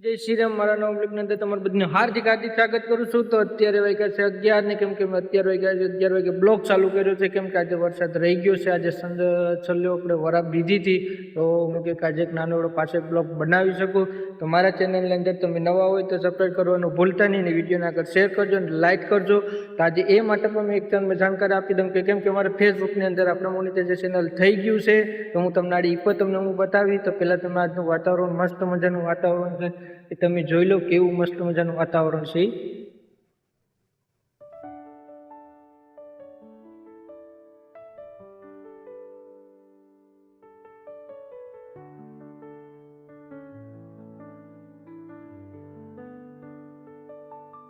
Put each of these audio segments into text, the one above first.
જય શ્રી રામ. મારા નવા બ્લોગની અંદર તમારું બધાનું હાર્દિક સ્વાગત કરું છું. તો અત્યારે વાગ્યા છે 11 ને કેમ કે મેં અત્યારે વાગ્યા 11 વાગે બ્લોગ ચાલુ કર્યો છે કેમ કે આજે વરસાદ રહી ગયો છે. આજે છેલ્લો આપણે વરાપ દીધી હતી તો હું કે આજે એક નાનો એવો પાછો બ્લોગ બનાવી શકું. તો મારા ચેનલની અંદર તમે નવા હોય તો સબસ્ક્રાઈબ કરવાનું ભૂલતા નહીં ને વિડીયોને આગળ શેર કરજો અને લાઇક કરજો. તો આજે એ માટે પણ મેં એક જાણકારી આપી દઉં કે કેમ કે મારા ફેસબુકની અંદર આપણે મોનેટાઇઝેશન થઈ ગયું છે તો હું તમને આડી ઉપર તમને હું બતાવી. તો પહેલાં તમે આજનું વાતાવરણ મસ્ત મજાનું વાતાવરણ છે એ તમે જોઈ લો કેવું મસ્ત મજાનું વાતાવરણ છે.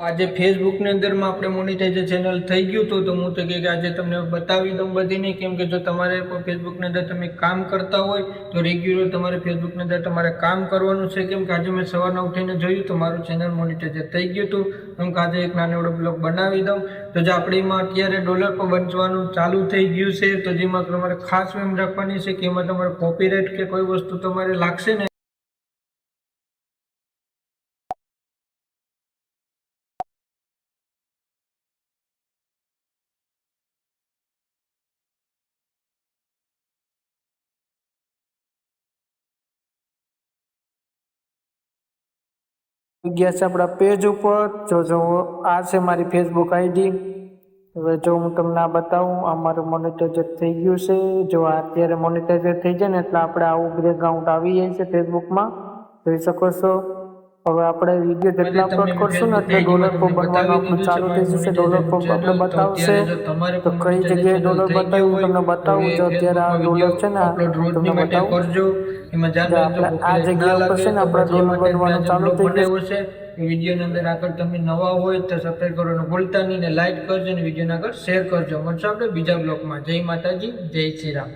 આજે ફેસબુકની અંદરમાં આપણે મોનેટાઇઝેશન ચેનલ થઈ ગયું હતું તો હું તો કે આજે તમને બતાવી દઉં બધી નહીં. કેમ કે જો તમારે ફેસબુકની અંદર તમે કામ કરતા હોય તો રેગ્યુલર તમારે ફેસબુકની અંદર તમારે કામ કરવાનું છે. કેમ કે આજે મેં સવારના ઉઠીને જોયું તો મારું ચેનલ મોનેટાઇઝેશન થઈ ગયું હતું. કેમ કે આજે એક નાનો એવો બ્લોગ બનાવી દઉં. તો જે આપણીમાં અત્યારે ડોલર પર બનવાનું ચાલુ થઈ ગયું છે તો જેમાં તમારે ખાસ એમ રાખવાની છે કે એમાં તમારે કોપીરાઇટ કે કોઈ વસ્તુ તમારે લાગશે ને ગયા છે આપણા પેજ ઉપર. જો આ છે મારી ફેસબુક આઈડી. હવે જો હું તમને આ બતાવું આ મારું મોનેટાઇઝેશન થઈ ગયું છે. જો અત્યારે મોનેટાઇઝેશન થઈ જાય ને એટલે આપણે આવું બેકગ્રાઉન્ડ આવી જાય છે ફેસબુકમાં જોઈ શકો છો. હવે આપણે વિડીયો જેટલા અપલોડ કરશું ને એટલે ડોલર પર બનવાનું આપણું ચાલુ થઈ જશે. ડોલર પર આપણે બતાવશે તો કઈ જગ્યાએ ડોલર બતાવ્યું તમને બતાવું. જો અત્યારે આ ડોલર છે ને તમને બતાવું આ જગ્યા ઉપર છે ને આપણા ડોલર બનવાનું ચાલુ થઈ જશે. વિડીયોની અંદર આગળ તમે નવા હોય તો સબસ્ક્રાઈબ કરવાનું ભૂલતા નહીં ને લાઈક કરજો અને વિડીયોને આગળ શેર કરજો. મળશે આપણે બીજા બ્લોગમાં. જય માતાજી, જય શ્રી રામ.